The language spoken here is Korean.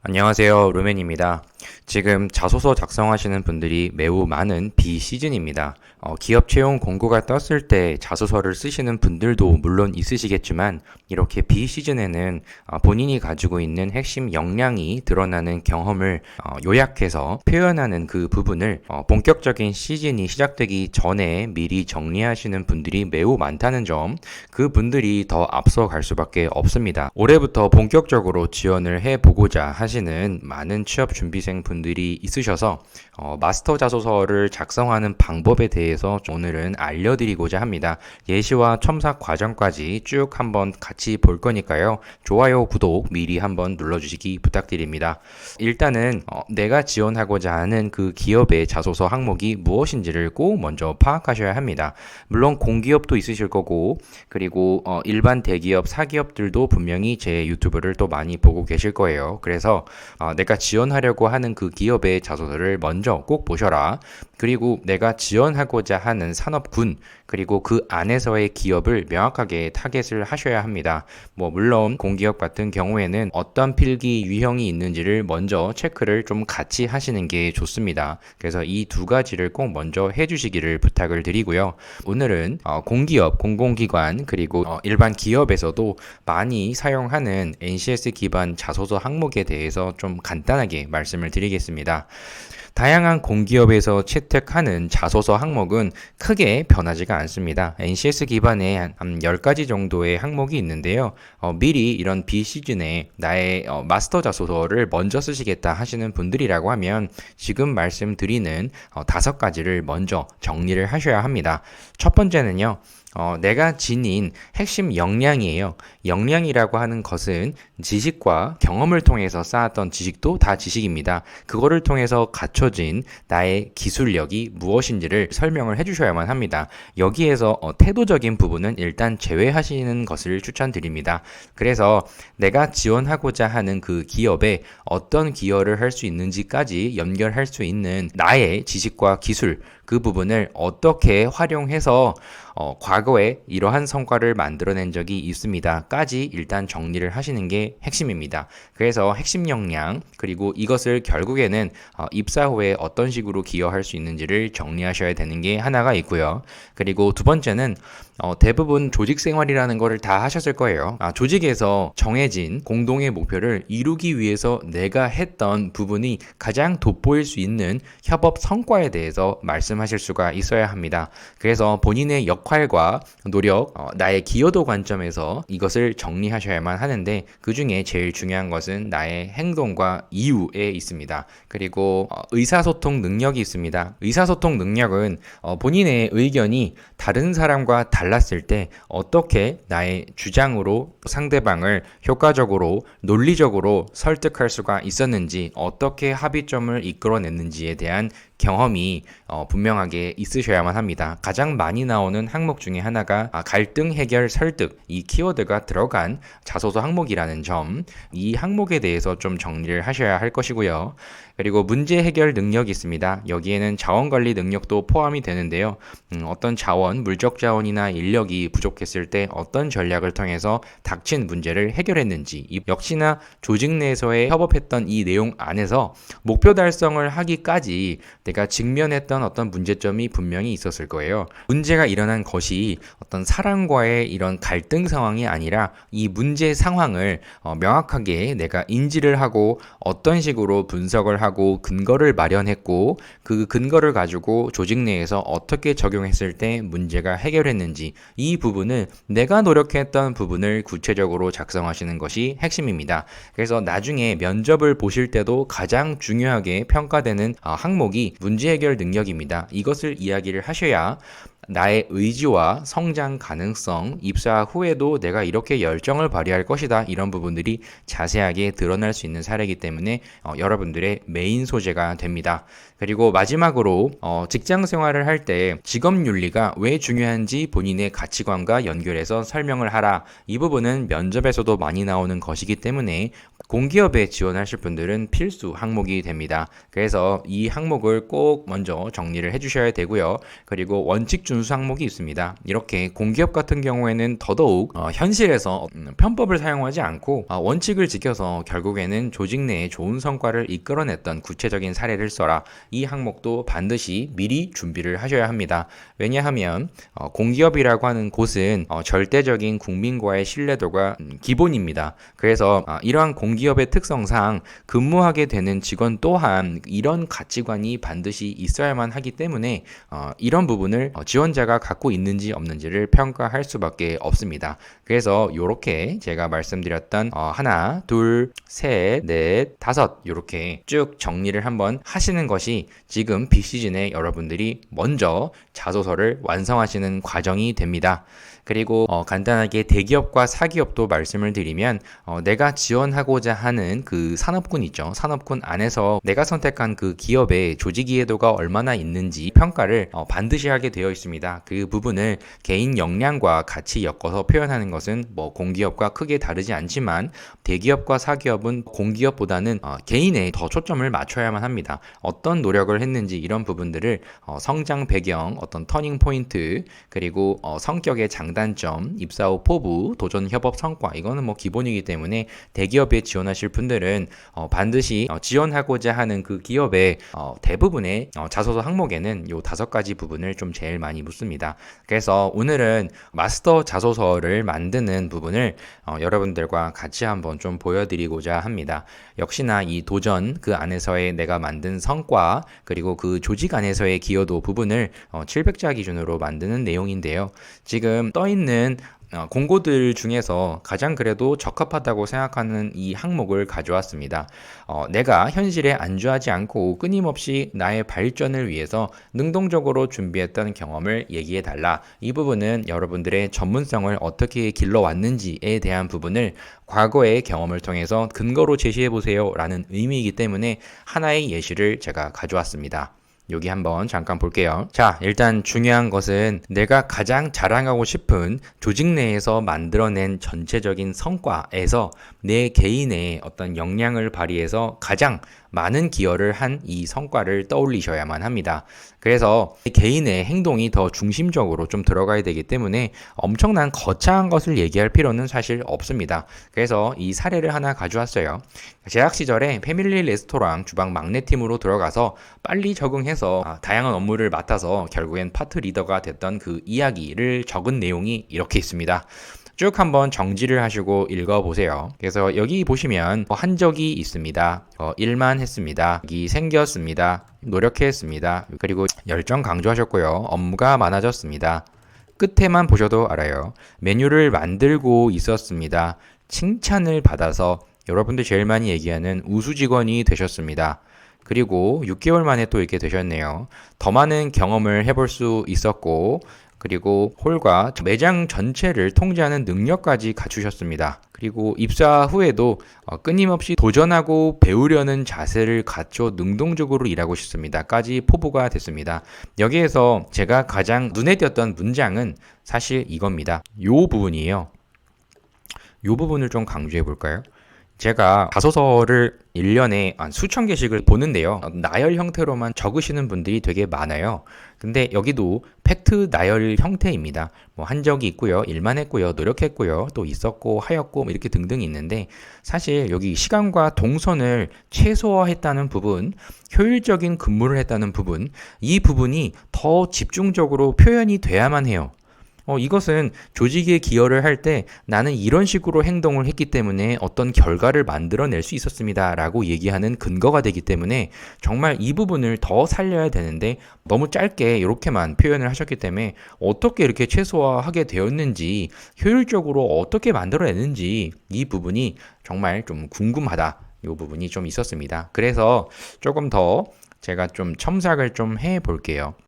안녕하세요. 루멘입니다. 지금 자소서 작성하시는 분들이 매우 많은 비시즌입니다. 기업 채용 공고가 떴을 때 자소서를 쓰시는 분들도 물론 있으시겠지만 이렇게 비시즌에는 본인이 가지고 있는 핵심 역량이 드러나는 경험을 요약해서 표현하는 그 부분을 본격적인 시즌이 시작되기 전에 미리 정리하시는 분들이 매우 많다는 점, 그 분들이 더 앞서갈 수밖에 없습니다. 올해부터 본격적으로 지원을 해보고자 하시는 많은 취업 준비생 분들이 있으셔서 마스터 자소서를 작성하는 방법에 대해서 오늘은 알려드리고자 합니다. 예시와 첨삭 과정까지 쭉 한번 같이 볼 거니까요. 좋아요, 구독 미리 한번 눌러주시기 부탁드립니다. 일단은 내가 지원하고자 하는 그 기업의 자소서 항목이 무엇인지를 꼭 먼저 파악하셔야 합니다. 물론 공기업도 있으실 거고 그리고 일반 대기업, 사기업들도 분명히 제 유튜브를 또 많이 보고 계실 거예요. 그래서 내가 지원하려고 하는 그 기업의 자소서를 먼저 꼭 보셔라. 그리고 내가 지원하고자 하는 산업군 그리고 그 안에서의 기업을 명확하게 타겟을 하셔야 합니다. 물론 공기업 같은 경우에는 어떤 필기 유형이 있는지를 먼저 체크를 좀 같이 하시는 게 좋습니다. 그래서 이 두 가지를 꼭 먼저 해주시기를 부탁을 드리고요. 오늘은 공기업, 공공기관 그리고 일반 기업에서도 많이 사용하는 NCS 기반 자소서 항목에 대해서 좀 간단하게 말씀을 드리겠습니다. 다양한 공기업에서 채택하는 자소서 항목은 크게 변하지가 않습니다. NCS 기반에 한 10가지 정도의 항목이 있는데요. 미리 이런 비시즌에 나의 마스터 자소서를 먼저 쓰시겠다 하시는 분들이라고 하면 지금 말씀드리는 5가지를 먼저 정리를 하셔야 합니다. 첫 번째는요. 내가 지닌 핵심 역량이에요. 역량이라고 하는 것은 지식과 경험을 통해서 쌓았던 지식도 다 지식입니다. 그거를 통해서 갖춰진 나의 기술력이 무엇인지를 설명을 해주셔야만 합니다. 여기에서 태도적인 부분은 일단 제외하시는 것을 추천드립니다. 그래서 내가 지원하고자 하는 그 기업에 어떤 기여를 할 수 있는지까지 연결할 수 있는 나의 지식과 기술, 그 부분을 어떻게 활용해서 과거에 이러한 성과를 만들어낸 적이 있습니다.까지 일단 정리를 하시는 게 핵심입니다. 그래서 핵심 역량 그리고 이것을 결국에는 입사 후에 어떤 식으로 기여할 수 있는지를 정리하셔야 되는 게 하나가 있고요. 그리고 두 번째는 대부분 조직 생활이라는 거를 다 하셨을 거예요. 조직에서 정해진 공동의 목표를 이루기 위해서 내가 했던 부분이 가장 돋보일 수 있는 협업 성과에 대해서 말씀하실 수가 있어야 합니다. 그래서 본인의 역할과 노력, 나의 기여도 관점에서 이것을 정리하셔야만 하는데 그 중에 제일 중요한 것은 나의 행동과 이유에 있습니다. 그리고 의사소통 능력이 있습니다. 의사소통 능력은 본인의 의견이 다른 사람과 달랐을 때 어떻게 나의 주장으로 상대방을 효과적으로 논리적으로 설득할 수가 있었는지, 어떻게 합의점을 이끌어냈는지에 대한 경험이 분명하게 있으셔야만 합니다. 가장 많이 나오는 항목 중에 하나가 갈등 해결 설득, 이 키워드가 들어간 자소서 항목이라는 점, 이 항목에 대해서 좀 정리를 하셔야 할 것이고요. 그리고 문제 해결 능력이 있습니다. 여기에는 자원관리 능력도 포함이 되는데요. 어떤 자원, 물적 자원이나 인력이 부족했을 때 어떤 전략을 통해서 닥친 문제를 해결했는지, 역시나 조직 내에서의 협업했던 이 내용 안에서 목표 달성을 하기까지 내가 직면했던 어떤 문제점이 분명히 있었을 거예요. 문제가 일어난 것이 어떤 사람과의 이런 갈등 상황이 아니라 이 문제 상황을 명확하게 내가 인지를 하고 어떤 식으로 분석을 하고 근거를 마련했고 그 근거를 가지고 조직 내에서 어떻게 적용했을 때 문제가 해결했는지, 이 부분을 내가 노력했던 부분을 구체적으로 작성하시는 것이 핵심입니다. 그래서 나중에 면접을 보실 때도 가장 중요하게 평가되는 항목이 문제 해결 능력입니다. 이것을 이야기를 하셔야 나의 의지와 성장 가능성, 입사 후에도 내가 이렇게 열정을 발휘할 것이다, 이런 부분들이 자세하게 드러날 수 있는 사례이기 때문에 여러분들의 메인 소재가 됩니다. 그리고 마지막으로 직장 생활을 할 때 직업윤리가 왜 중요한지 본인의 가치관과 연결해서 설명을 하라. 이 부분은 면접에서도 많이 나오는 것이기 때문에 공기업에 지원하실 분들은 필수 항목이 됩니다. 그래서 이 항목을 꼭 먼저 정리를 해주셔야 되고요. 그리고 원칙 준수 항목이 있습니다. 이렇게 공기업 같은 경우에는 더더욱 현실에서 편법을 사용하지 않고 원칙을 지켜서 결국에는 조직 내에 좋은 성과를 이끌어냈던 구체적인 사례를 써라. 이 항목도 반드시 미리 준비를 하셔야 합니다. 왜냐하면 공기업이라고 하는 곳은 절대적인 국민과의 신뢰도가 기본입니다. 그래서 이러한 공기업의 특성상 근무하게 되는 직원 또한 이런 가치관이 반드시 있어야만 하기 때문에 이런 부분을 지원자가 갖고 있는지 없는지를 평가할 수밖에 없습니다. 그래서 이렇게 제가 말씀드렸던 하나, 둘, 셋, 넷, 다섯 이렇게 쭉 정리를 한번 하시는 것이 지금 비시즌에 여러분들이 먼저 자소서를 완성하시는 과정이 됩니다. 그리고 간단하게 대기업과 사기업도 말씀을 드리면 내가 지원하고자 하는 그 산업군 있죠. 산업군 안에서 내가 선택한 그 기업의 조직 이해도가 얼마나 있는지 평가를 반드시 하게 되어 있습니다. 그 부분을 개인 역량과 같이 엮어서 표현하는 것은 뭐 공기업과 크게 다르지 않지만 대기업과 사기업은 공기업보다는 개인에 더 초점을 맞춰야만 합니다. 어떤 노력을 했는지 이런 부분들을 성장 배경, 어떤 터닝 포인트, 그리고 성격의 장단점, 입사 후 포부, 도전 협업 성과 이거는 뭐 기본이기 때문에 대기업에 지원하실 분들은 반드시 지원하고자 하는 그 기업의 대부분의 자소서 항목에는 요 5가지 부분을 좀 제일 많이 묻습니다. 그래서 오늘은 마스터 자소서를 만드는 부분을 여러분들과 같이 한번 좀 보여드리고자 합니다. 역시나 이 도전 그 안에서의 내가 만든 성과 그리고 그 조직 안에서의 기여도 부분을 700자 기준으로 만드는 내용인데요. 지금 떠있는 공고들 중에서 가장 그래도 적합하다고 생각하는 이 항목을 가져왔습니다. 내가 현실에 안주하지 않고 끊임없이 나의 발전을 위해서 능동적으로 준비했던 경험을 얘기해달라. 이 부분은 여러분들의 전문성을 어떻게 길러왔는지에 대한 부분을 과거의 경험을 통해서 근거로 제시해보세요 라는 의미이기 때문에 하나의 예시를 제가 가져왔습니다. 여기 한번 잠깐 볼게요. 자, 일단 중요한 것은 내가 가장 자랑하고 싶은 조직 내에서 만들어낸 전체적인 성과에서 내 개인의 어떤 역량을 발휘해서 가장 많은 기여를 한 이 성과를 떠올리셔야만 합니다. 그래서 개인의 행동이 더 중심적으로 좀 들어가야 되기 때문에 엄청난 거창한 것을 얘기할 필요는 사실 없습니다. 그래서 이 사례를 하나 가져왔어요. 재학 시절에 패밀리 레스토랑 주방 막내팀으로 들어가서 빨리 적응해서 다양한 업무를 맡아서 결국엔 파트 리더가 됐던 그 이야기를 적은 내용이 이렇게 있습니다. 쭉 한번 정지를 하시고 읽어보세요. 그래서 여기 보시면 한 적이 있습니다. 일만 했습니다. 여기 생겼습니다. 노력했습니다. 그리고 열정 강조하셨고요. 업무가 많아졌습니다. 끝에만 보셔도 알아요. 메뉴를 만들고 있었습니다. 칭찬을 받아서 여러분들 제일 많이 얘기하는 우수 직원이 되셨습니다. 그리고 6개월 만에 또 이렇게 되셨네요. 더 많은 경험을 해볼 수 있었고 그리고 홀과 매장 전체를 통제하는 능력까지 갖추셨습니다. 그리고 입사 후에도 끊임없이 도전하고 배우려는 자세를 갖춰 능동적으로 일하고 싶습니다.까지 포부가 됐습니다. 여기에서 제가 가장 눈에 띄었던 문장은 사실 이겁니다. 요 부분이에요. 요 부분을 좀 강조해 볼까요? 제가 자소서를 1년에 수천 개씩을 보는데요. 나열 형태로만 적으시는 분들이 되게 많아요. 근데 여기도 팩트 나열 형태입니다. 뭐 한 적이 있고요. 일만 했고요. 노력했고요. 또 있었고 하였고 뭐 이렇게 등등 있는데 사실 여기 시간과 동선을 최소화했다는 부분, 효율적인 근무를 했다는 부분, 이 부분이 더 집중적으로 표현이 돼야만 해요. 이것은 조직에 기여를 할 때 나는 이런 식으로 행동을 했기 때문에 어떤 결과를 만들어낼 수 있었습니다 라고 얘기하는 근거가 되기 때문에 정말 이 부분을 더 살려야 되는데 너무 짧게 이렇게만 표현을 하셨기 때문에 어떻게 이렇게 최소화하게 되었는지 효율적으로 어떻게 만들어내는지 이 부분이 정말 좀 궁금하다. 이 부분이 좀 있었습니다. 그래서 조금 더 제가 좀 첨삭을 좀 해 볼게요.